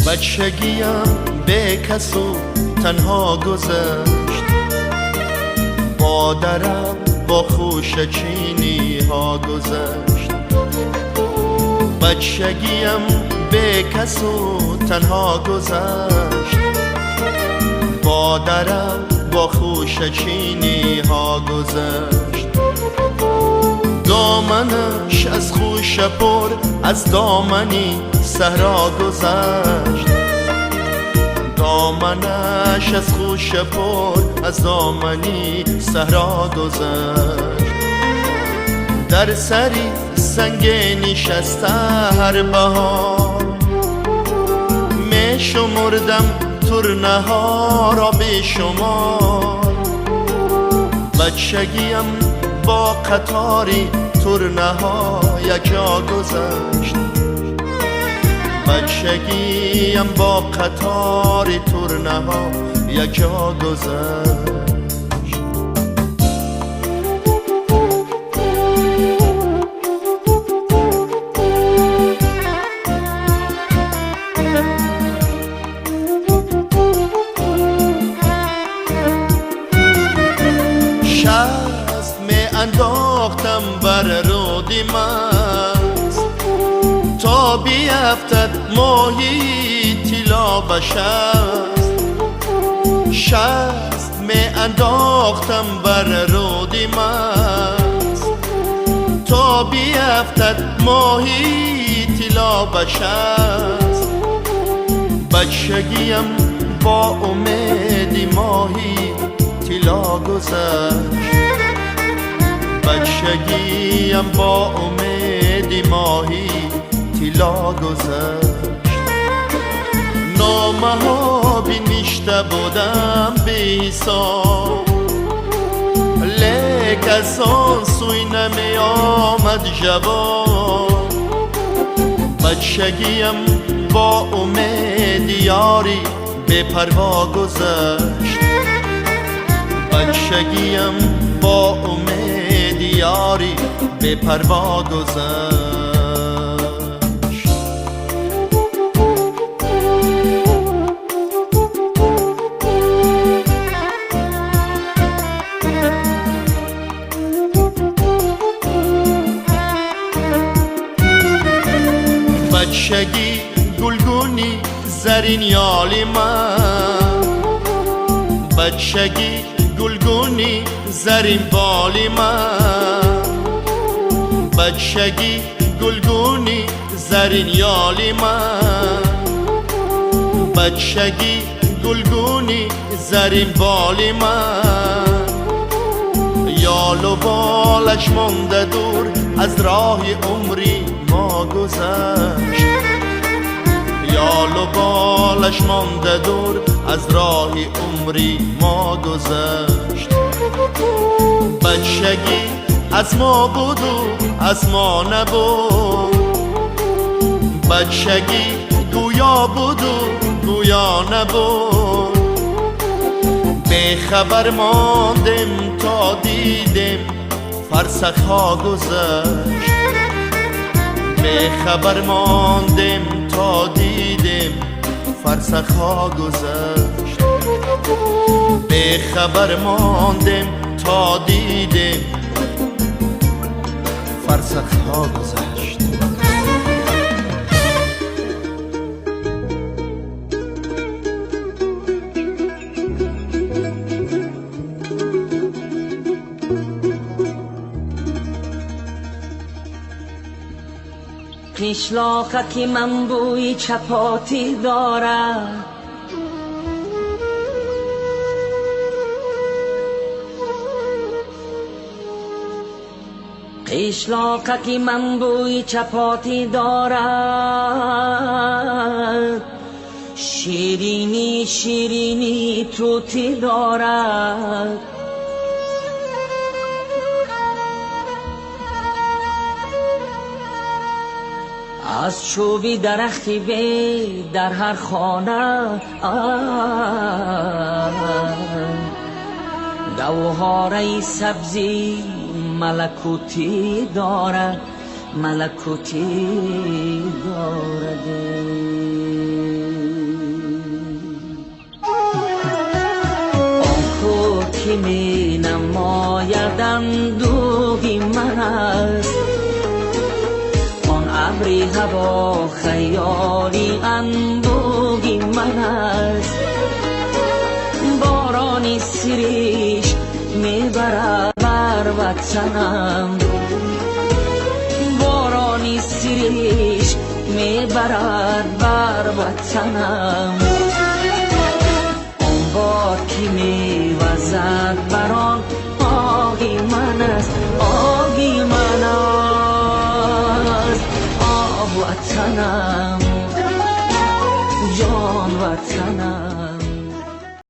بچگیم به کس و تنها گذشت، مادرم با خوشه چینی ها گذشت. بچگیم به کس و تنها گذشت، مادرم با خوشه چینی ها گذشت. دامنش از خوشه پر از دامنی صحرا گذشت، دامنش از خوشه پر از دامنی صحرا گذشت. در سری سنگ نشسته هر بهار، می شمردم ترنه ها را به شمار. بچگیم با قطاری ترنه ها یک جا گذشت، بچگیم با قطاری ترنه ها یک جا گذشت. شست می انداختم بر رودی مست، تا بیفتد ماهی طلا به شست. شست می انداختم بر رودی مست، تا بیفتد ماهی طلا به شست. بچگیم با امید ماهی طلا گذشت، بچگیم با امید ماهی طلا گذشت. نامه ها بنوشته بودم به حساب، لیک از آن سوی نمی آمد جواب. بچگیم با امید یاری به پروا گذشت، بچگیم با امید یاری به پروا گذشت. بچگی گلگونی زرین یالی من، بچگی گلگونی زرین بالی من. بچگی گلگونی زرین یالی من، بچگی گلگونی زرین بالی من. یال و بالش مانده دور از راه عمری ما گذشت، یال و بالش مانده دور از راه عمری ما گذشت. بچگی از ما بود و از ما نبود، بچگی گویا بود و گویا نبود. به خبر ماندم تا دیدم فرسخ ها گذشت، به خبر ماندم تا دیدم فرسخ ها گذشت. به خبر ماندم تا دیدم فرسخ ها گذشت. قشلاقکی من بوی چپاتی دارد، قشلاقکی من بوی چپاتی دارد. شیرینی شیرینی توتی دارد، از چوبی درختی به در هر خانه گوهره سبزی ملکوتی دارد، ملکوتی دارد. می نماید اندوهی من است. آن ابری هوا خیالی انبوهی من است. بارانی سریش میبرد بر وطنم، بارانی سریش میبرد بر وطنم.